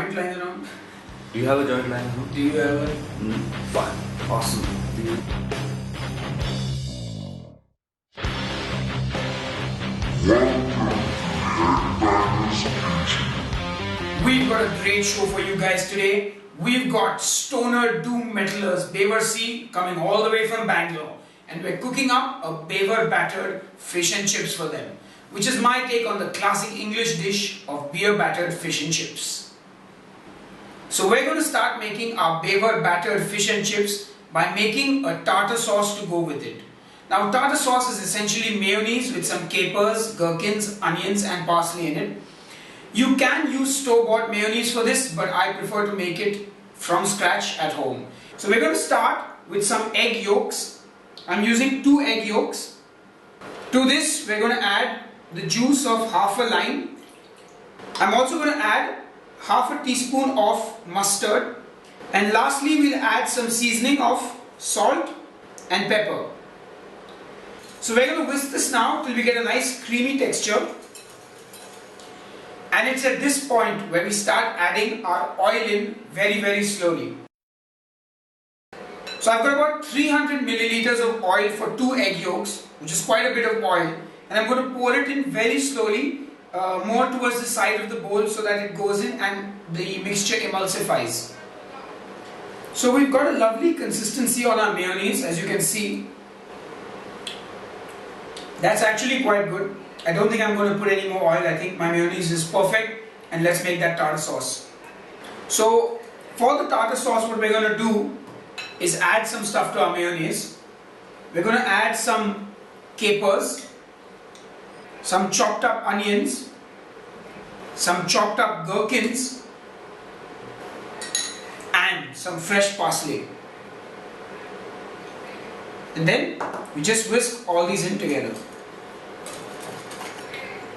joint lying around? Do you have a joint lying around? Do you ever? Fine. Awesome. Do you? We've got a great show for you guys today. We've got stoner doom metalers Bevar Sea coming all the way from Bangalore, and we're cooking up a bevar battered fish and chips for them, which is my take on the classic English dish of beer battered fish and chips. So we're going to start making our bevar battered fish and chips by making a tartar sauce to go with it. Now, tartar sauce is essentially mayonnaise with some capers, gherkins, onions and parsley in it. You can use store-bought mayonnaise for this, but I prefer to make it from scratch at home. So we're going to start with some egg yolks. I'm using 2 egg yolks. To this we're going to add the juice of half a lime. I'm also going to add half a teaspoon of mustard, and lastly we'll add some seasoning of salt and pepper. So we're going to whisk this now till we get a nice creamy texture. And it's at this point where we start adding our oil in very slowly. So I've got about 300 milliliters of oil for 2 egg yolks, which is quite a bit of oil, and I'm going to pour it in very slowly, more towards the side of the bowl so that it goes in and the mixture emulsifies. So we've got a lovely consistency on our mayonnaise, as you can see. That's actually quite good. I don't think I'm going to put any more oil. I think my mayonnaise is perfect, and let's make that tartar sauce. So for the tartar sauce, what we're going to do is add some stuff to our mayonnaise. We're going to add some capers, some chopped up onions, some chopped up gherkins and some fresh parsley. And then we just whisk all these in together.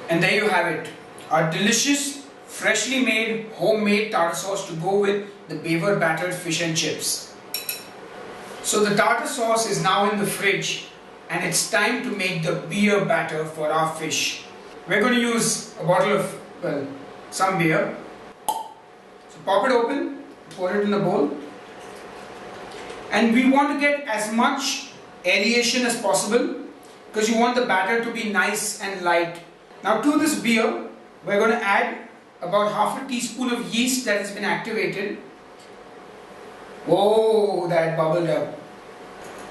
And there you have it, our delicious, freshly made, homemade tartar sauce to go with the bevar battered fish and chips. So the tartar sauce is now in the fridge, and it's time to make the beer batter for our fish. We're going to use a bottle of, well, some beer. So pop it open, pour it in a bowl. And we want to get as much aeration as possible, because you want the batter to be nice and light. Now to this beer, we're going to add about half a teaspoon of yeast that has been activated. Whoa, that bubbled up.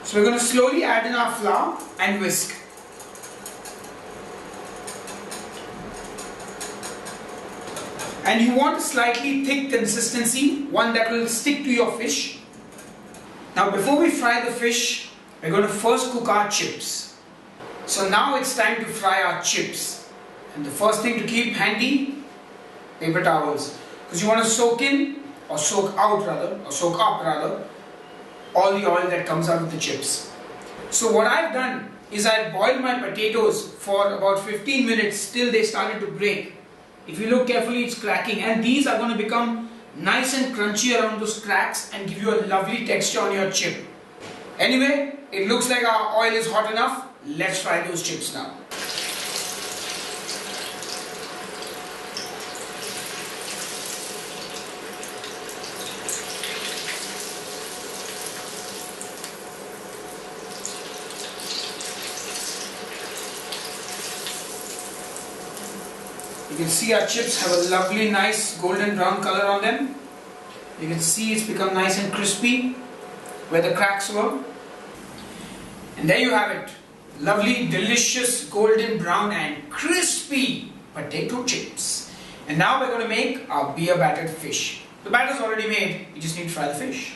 So we're going to slowly add in our flour and whisk. And you want a slightly thick consistency, one that will stick to your fish. Now before we fry the fish, we're going to first cook our chips. So now it's time to fry our chips. And the first thing to keep handy, paper towels, because you want to soak in, or soak up rather, all the oil that comes out of the chips. So what I've done is I've boiled my potatoes for about 15 minutes till they started to break. If you look carefully, it's cracking, and these are going to become nice and crunchy around those cracks and give you a lovely texture on your chip. Anyway, it looks like our oil is hot enough. Let's fry those chips now. You can see our chips have a lovely nice golden brown color on them. You can see it's become nice and crispy where the cracks were. And there you have it. Lovely, delicious, golden brown and crispy potato chips. And now we're going to make our beer battered fish. The batter's already made, we just need to fry the fish.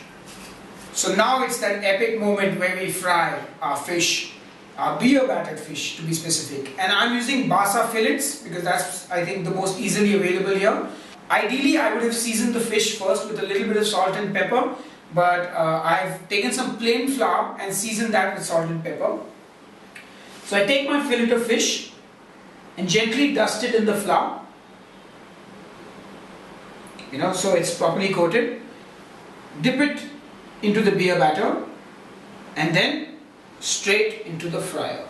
So now it's that epic moment where we fry our fish, our beer battered fish to be specific. And I'm using basa fillets because that's, I think, the most easily available here. Ideally, I would have seasoned the fish first with a little bit of salt and pepper, but I've taken some plain flour and seasoned that with salt and pepper. So I take my fillet of fish and gently dust it in the flour, so it's properly coated. Dip it into the beer batter and then straight into the fryer.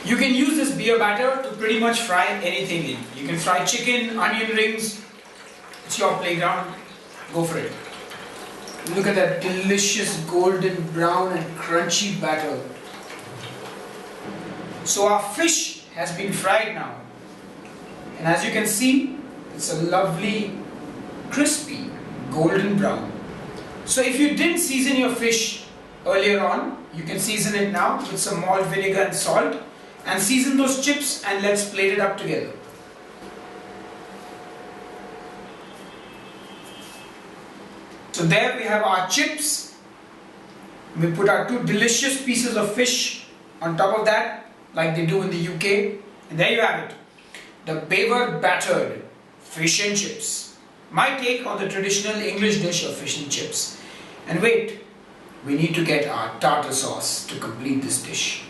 You can use this beer batter to pretty much fry anything in. You can fry chicken, onion rings. It's your playground. Go for it. Look at that delicious golden brown and crunchy batter. So our fish has been fried now. And as you can see, it's a lovely, crispy, golden brown. So if you didn't season your fish earlier on, you can season it now with some malt vinegar and salt. And season those chips and let's plate it up together. So there we have our chips. We put our two delicious pieces of fish on top of that, like they do in the UK. And there you have it. The Bevar Battered Fish and Chips. My take on the traditional English dish of fish and chips. And wait, we need to get our tartar sauce to complete this dish.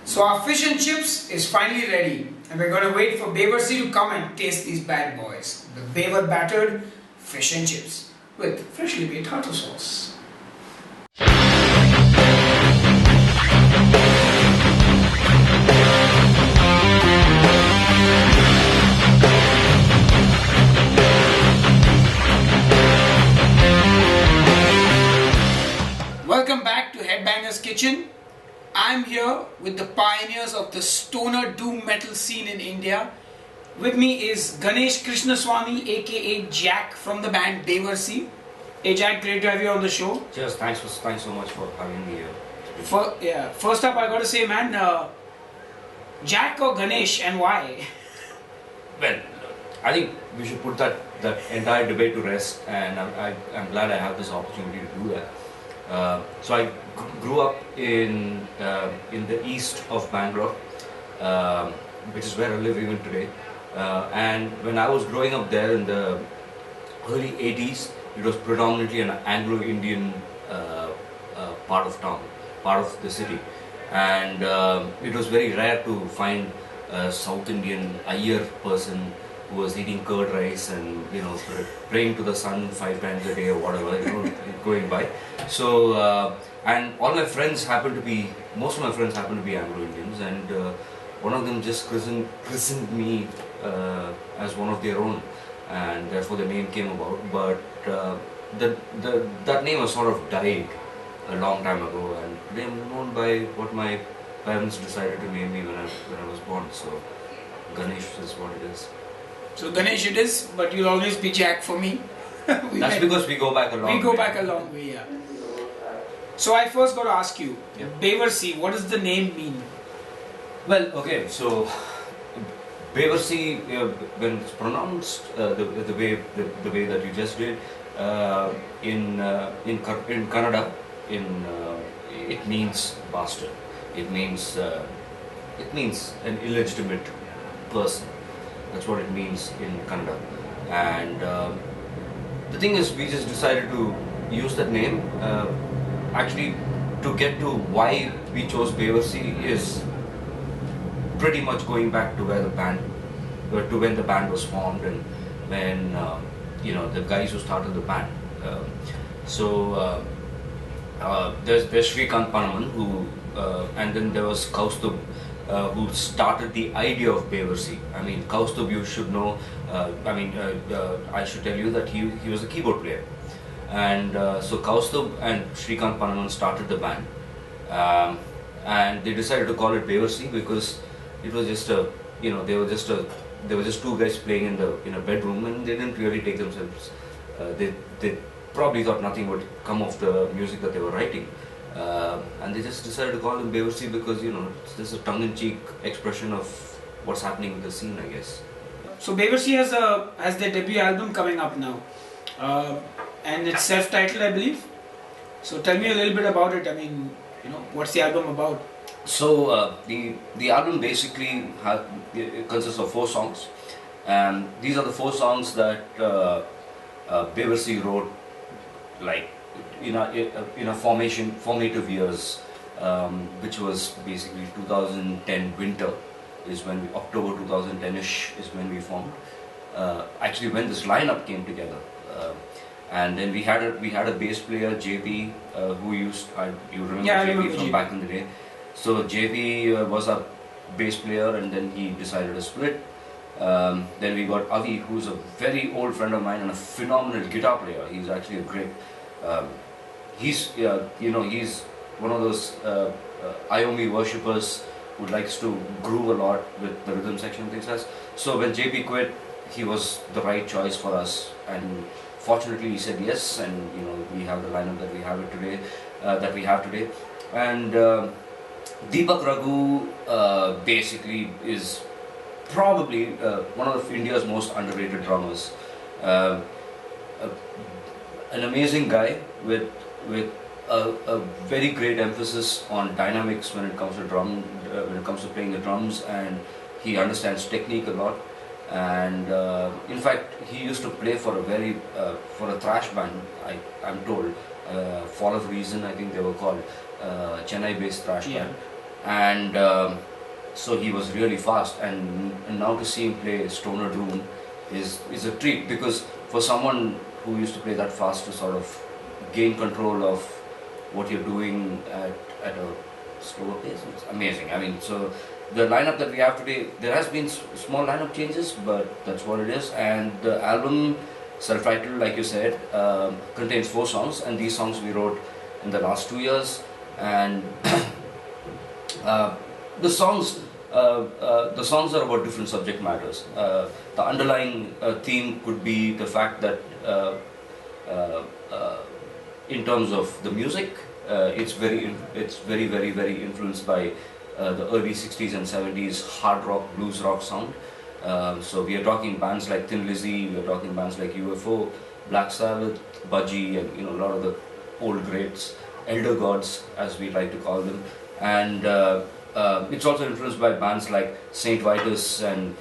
So our fish and chips is finally ready. And we're going to wait for Bevar Sea to come and taste these bad boys. The Bevar Battered Fish and Chips with freshly made tartar sauce. Welcome back to Headbanger's Kitchen. I'm here with the pioneers of the stoner doom metal scene in India. With me is Ganesh Krishnaswamy aka Jack from the band Bevar Sea. Hey Jack, great to have you on the show. Cheers, thanks so much for having me here. First up I gotta say man, Jack or Ganesh and why? Well, I think we should put that entire debate to rest, and I'm glad I have this opportunity to do that. So I grew up in the east of Bangalore, which is where I live even today. And when I was growing up there in the early 80s, it was predominantly an Anglo-Indian part of town, part of the city. And it was very rare to find a South Indian Iyer person who was eating curd rice and, praying to the sun 5 times a day or whatever, going by. So, and all my friends most of my friends happened to be Anglo-Indians, and one of them just christened me as one of their own, and therefore the name came about. But that name was sort of died a long time ago, and today I'm known by what my parents decided to name me when I was born. So Ganesh is what it is. So Ganesh it is, but you'll always be Jack for me. That's because we go back a long way. We go back a long way, yeah. So I first got to ask you, Bevar Sea, what does the name mean? Well, okay, so Bevar Sea, when it's pronounced the way that you just did, in Kannada, it means bastard. It means an illegitimate person. That's what it means in Kannada. And the thing is, we just decided to use that name. Actually, to get to why we chose Bevar Sea is pretty much going back to when the band was formed, and when the guys who started the band. There's Shrikant Panaman who, and then there was Kaustubh, who started the idea of Bevar Sea. I mean, Kaustubh, you should know. I should tell you that he was a keyboard player, and so Kaustubh and Shrikant Panaman started the band, and they decided to call it Bevar Sea because it was just they were just two guys playing in a bedroom, and they didn't really take themselves. They probably thought nothing would come of the music that they were writing. And they just decided to call them Bevar Sea because it's just a tongue-in-cheek expression of what's happening with the scene, I guess. So Bevar Sea has their debut album coming up now, and it's self-titled, I believe. So tell me a little bit about it. I mean, what's the album about? So the album basically consists of 4 songs, and these are the 4 songs that Bevar Sea wrote, like in a formative years, which was basically 2010 winter, is when October 2010ish is when we formed. Actually, when this lineup came together, and then we had a bass player, JP, who you remember JP from back in the day. So JP was our bass player, and then he decided to split. Then we got Avi, who's a very old friend of mine and a phenomenal guitar player. He's actually a great. He's he's one of those Iomi worshippers who likes to groove a lot with the rhythm section and things like that. So when JP quit, he was the right choice for us, and fortunately he said yes, and we have the lineup that we have it today, and Deepak Raghu basically is probably one of India's most underrated drummers. Uh, an amazing guy with a very great emphasis on dynamics when it comes to when it comes to playing the drums, and he understands technique a lot. And in fact, he used to play for a thrash band. I'm told, Fall of Reason, I think they were called, Chennai-based thrash band, and so he was really fast. And now to see him play Stoner Doom is a treat, because for someone who used to play that fast, to sort of gain control of what you're doing at a slower pace, it's amazing. I mean, so the lineup that we have today, there has been small lineup changes, but that's what it is. And the album, self-titled, like you said, contains 4 songs, and these songs we wrote in the last 2 years. And the songs are about different subject matters. The underlying theme could be the fact that in terms of the music, it's very influenced by the early 60s and 70s hard rock, blues rock sound. So we are talking bands like Thin Lizzy, we are talking bands like UFO, Black Sabbath, Budgie, and a lot of the old greats, elder gods as we like to call them. And it's also influenced by bands like Saint Vitus and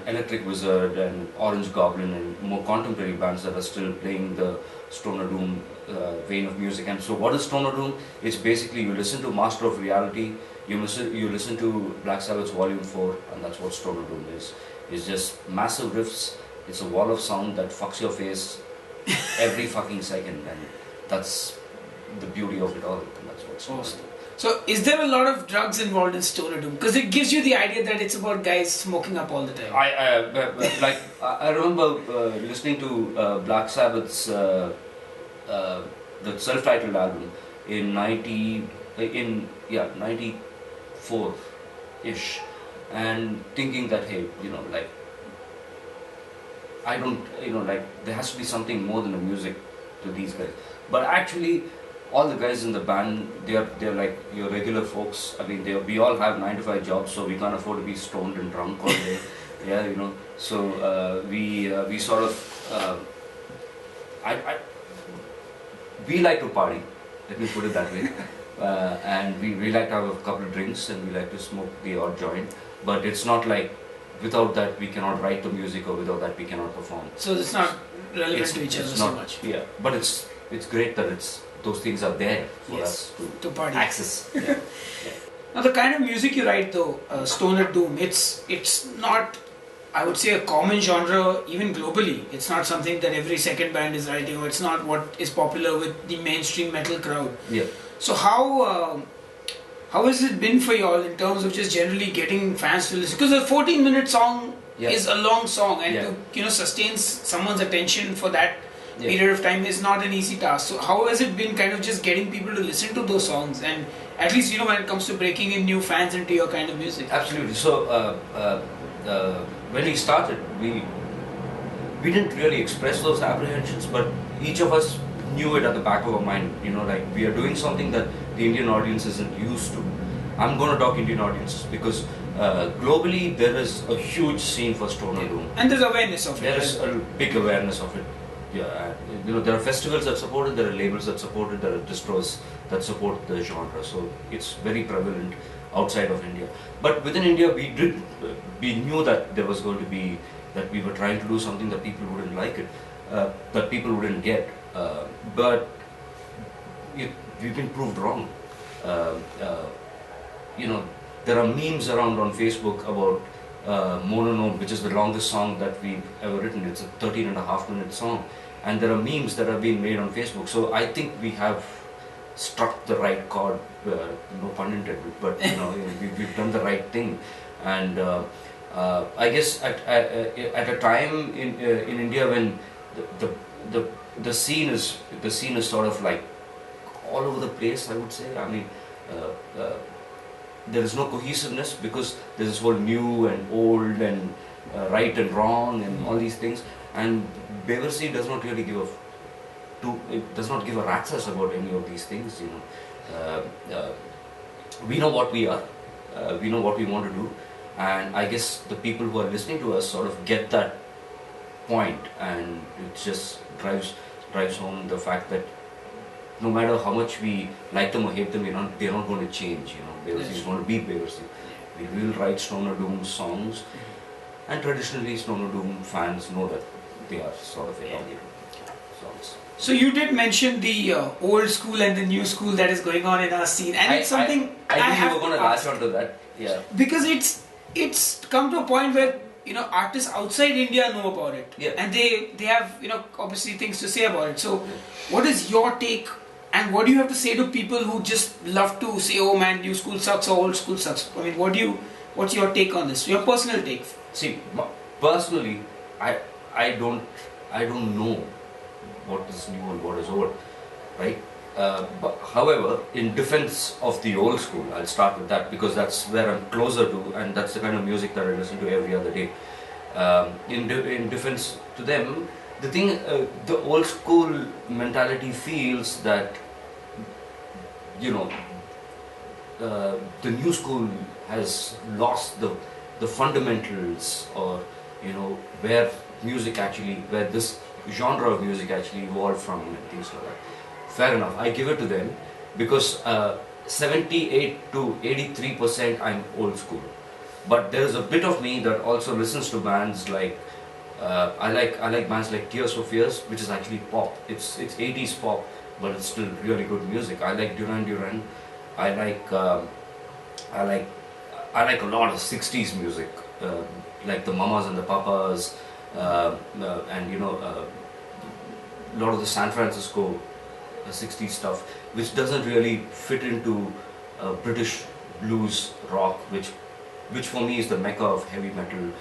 Electric Wizard and Orange Goblin, and more contemporary bands that are still playing the Stoner Doom vein of music. And so what is Stoner Doom? It's basically, you listen to Master of Reality, you listen to Black Sabbath's Volume 4, and that's what Stoner Doom is. It's just massive riffs, it's a wall of sound that fucks your face every fucking second, and that's the beauty of it all, and that's what's awesome. So, is there a lot of drugs involved in Stoner Doom? Because it gives you the idea that it's about guys smoking up all the time. I remember listening to Black Sabbath's the self-titled album in 94-ish, and thinking that, hey, I don't, there has to be something more than the music to these guys. But actually, all the guys in the band, they're like your regular folks. I mean, we all have 9-to-5 jobs, so we can't afford to be stoned and drunk all day. So we sort of we like to party. Let me put it that way. And we like to have a couple of drinks, and we like to smoke the odd joint. But it's not like without that we cannot write the music, or without that we cannot perform. So it's not relevant to each other so much. Yeah, but it's great that those things are there for us to party. Access. Yeah. Now the kind of music you write though, Stoner Doom, it's not, I would say, a common genre even globally. It's not something that every second band is writing, or it's not what is popular with the mainstream metal crowd. Yeah. So how has it been for you all in terms of just generally getting fans to listen? Because a 14-minute song is a long song, and to sustain someone's attention for that period of time is not an easy task. So how has it been kind of just getting people to listen to those songs, and at least when it comes to breaking in new fans into your kind of music? Absolutely. So when we started, we didn't really express those apprehensions, but each of us knew it at the back of our mind. We are doing something that the Indian audience isn't used to. I'm going to talk Indian audiences because globally there is a huge scene for Stoner Doom. And there's awareness of it. There is a big awareness of it. Yeah, there are festivals that support it, there are labels that support it, there are distros that support the genre. So it's very prevalent outside of India. But within India, we knew that there was going to be, that we were trying to do something that people wouldn't like it, that people wouldn't get. But we've been proved wrong. There are memes around on Facebook about Mononome, which is the longest song that we've ever written. It's a 13.5-minute song, and there are memes that are being made on Facebook. So I think we have struck the right chord, no pun intended, but we've done the right thing. And I guess at a time in India when the scene is sort of like all over the place, I would say. I mean, there is no cohesiveness because there's this whole new and old and right and wrong and all these things. And Bevar Sea does not really it does not give a rat's ass about any of these things. We know what we are, we know what we want to do, and I guess the people who are listening to us sort of get that point, and it just drives home the fact that no matter how much we like them or hate them, they're not going to change. Bevar Sea is going to be Bevar Sea. We will write Stoner Doom songs, and traditionally Stoner Doom fans know that they are sort of elongated songs. So you did mention the old school and the new school that is going on in our scene, and it's something I I think have you were going to latch onto that. Yeah. Because it's come to a point where artists outside India know about it, Yeah. and they have obviously things to say about it. So, what is your take, and what do you have to say to people who just love to say, "Oh man, new school sucks" or "old school sucks"? I mean, what's your take on this? Your personal take. See, personally, I don't know what is new and what is old, right? But however, in defense of the old school, I'll start with that because that's where I'm closer to, and that's the kind of music that I listen to every other day. In defense to them, the old school mentality feels that the new school has lost the fundamentals, or where this genre of music actually evolved from, and things like that. Fair enough, I give it to them because 78 to 83% I'm old school, but there is a bit of me that also listens to bands like I like bands like Tears for Fears, which is actually pop. It's 80s pop, but it's still really good music. I like Duran Duran. I like a lot of 60s music, like the Mamas and the Papas, and a lot of the San Francisco 60s stuff, which doesn't really fit into British blues rock, which for me is the mecca of heavy metal,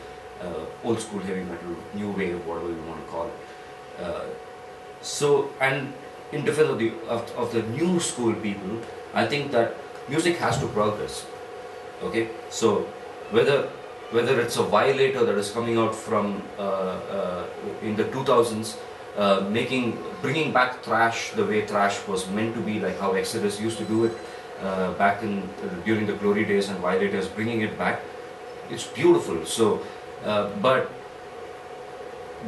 old school heavy metal, new wave, whatever you want to call it. So, and in defense of the new school people, I think that music has to progress. Okay, so whether it's a Violator that is coming out from in the 2000s, bringing back thrash the way thrash was meant to be, like how Exodus used to do it back during the glory days, and Violators bringing it back, it's beautiful. So, but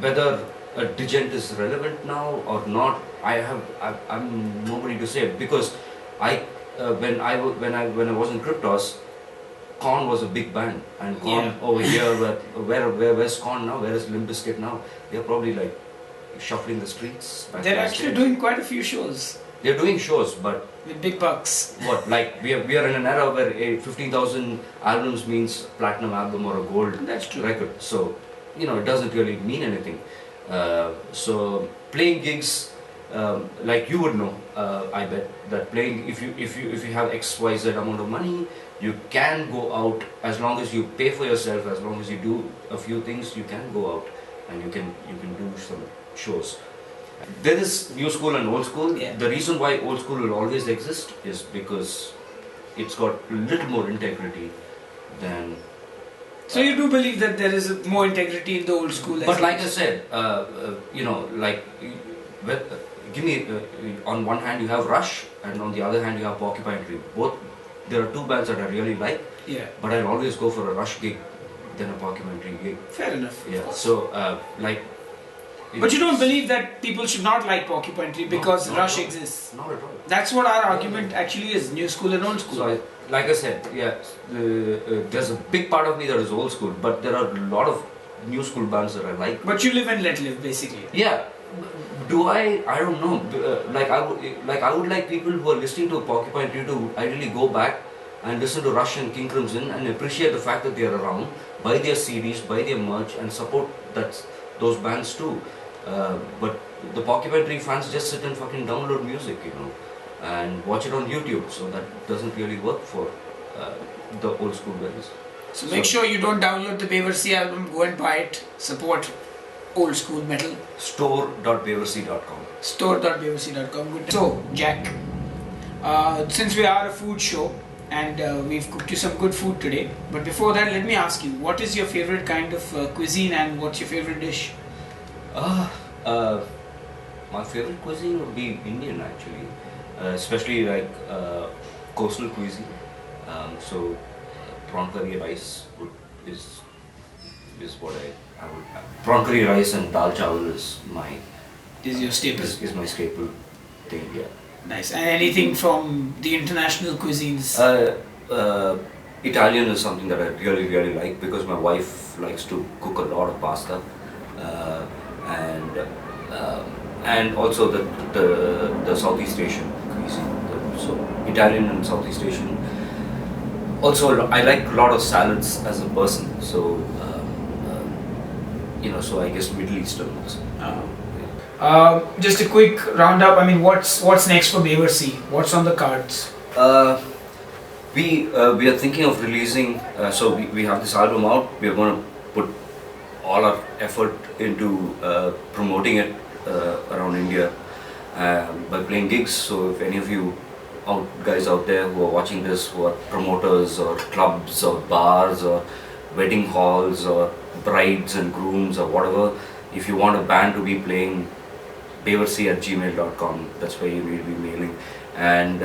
whether a Digent is relevant now or not, I'm nobody to say, because when I was in Cryptos, Korn was a big band, and Korn over here, where's Korn now? Where is Limp Bizkit now? They're probably like shuffling the streets. They're actually doing quite a few shows. They're doing shows, but with big bucks. What, like we are in an era where 15,000 albums means platinum album or a gold record. So it doesn't really mean anything. So playing gigs, like you would know, I bet that playing, if you have XYZ amount of money, you can go out as long as you pay for yourself. As long as you do a few things, you can go out and you can do some shows. There is new school and old school. Yeah. The reason why old school will always exist is because it's got a little more integrity than. So you do believe that there is more integrity in the old school? But like I said, give me on one hand you have Rush, and on the other hand you have Porcupine Tree. Both, there are two bands that I really like. Yeah. But I'll always go for a Rush gig than a Porcupine Tree gig. Fair enough. Yeah. So But you don't believe that people should not like Porcupine Tree because Rush exists? Not at all. That's what our argument actually is, new school and old school. So like I said, there's a big part of me that is old school, but there are a lot of new school bands that I like. But you live and let live, basically. Yeah. Do I don't know. I would like people who are listening to Porcupine Tree to ideally go back and listen to Rush and King Crimson and appreciate the fact that they are around, buy their CDs, buy their merch, and support those bands too. But the Porcupine Tree fans just sit and fucking download music, and watch it on YouTube. So that doesn't really work for the old school guys. So make sure you don't download the Bevar Sea album. Go and buy it. Support old school metal. Store.bevarsea.com. Store.bevarsea.com. Good. So Jack, since we are a food show and we've cooked you some good food today, but before that, let me ask you, what is your favorite kind of cuisine and what's your favorite dish? My favorite cuisine would be Indian actually, especially like coastal cuisine. So prawn curry rice is what I would have. Prawn curry rice and dal chawal is Your staple. is my staple thing. Yeah. Nice. And anything from the international cuisines? Italian is something that I really like because my wife likes to cook a lot of pasta, and also the Southeast Asian cuisine. So Italian and Southeast Asian. Also, I like a lot of salads as a person. So so I guess Middle Eastern also. Just a quick roundup. I mean, what's next for Bevar Sea? What's on the cards? We are thinking of releasing. So we have this album out. We are going to put all our effort into promoting it around India by playing gigs. So if any of you guys out there who are watching this, who are promoters or clubs or bars or wedding halls or brides and grooms or whatever, if you want a band to be playing, bevarsea@gmail.com, that's where you need to be mailing, and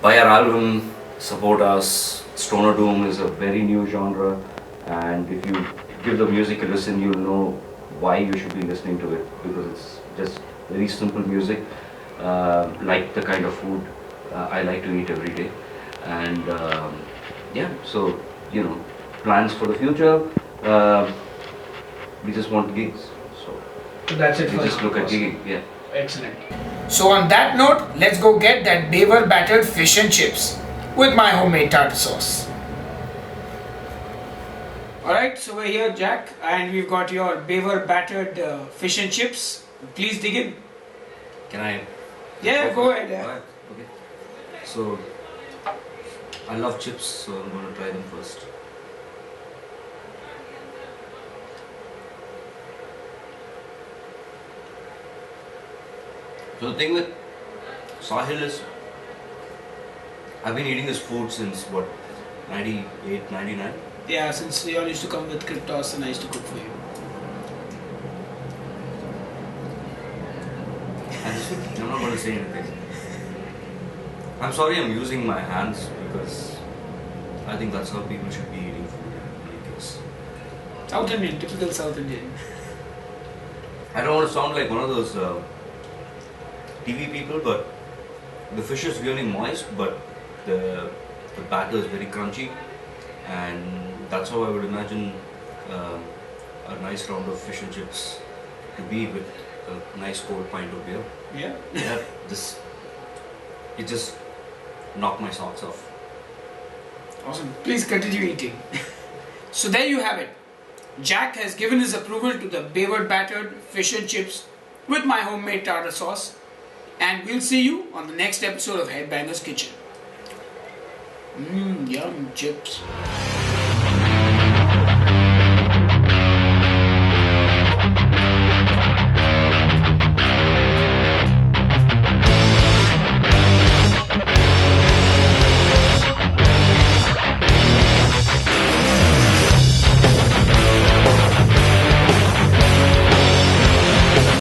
buy our album, support us. Stoner Doom is a very new genre, and if you give the music a listen, you'll know why you should be listening to it, because it's just very simple music, like the kind of food I like to eat every day. And so plans for the future, we just want gigs, so that's it. we just look at gigging. Yeah. Excellent. So on that note, let's go get that Bevar Battered Fish and Chips with my homemade tartar sauce. Alright, so we're here, Jack, and we've got your Bevar Battered Fish and Chips. Please dig in. Can I? Yeah, go ahead. Yeah. Alright, okay. So I love chips, so I'm going to try them first. So the thing with Sahil is, I've been eating this food since what, 98, 99? Yeah, since we all used to come with Kryptos and I used to cook for you. I'm not going to say anything. I'm sorry I'm using my hands because I think that's how people should be eating food in any case. South Indian, typical South Indian. I don't want to sound like one of those TV people, but the fish is really moist, but the batter is very crunchy, and that's how I would imagine a nice round of fish and chips to be, with a nice cold pint of beer. Yeah. Yeah, it just knocked my socks off. Awesome. Please continue eating. So there you have it. Jack has given his approval to the Bevar Battered Fish and Chips with my homemade tartar sauce. And we'll see you on the next episode of Headbanger's Kitchen. Yum chips.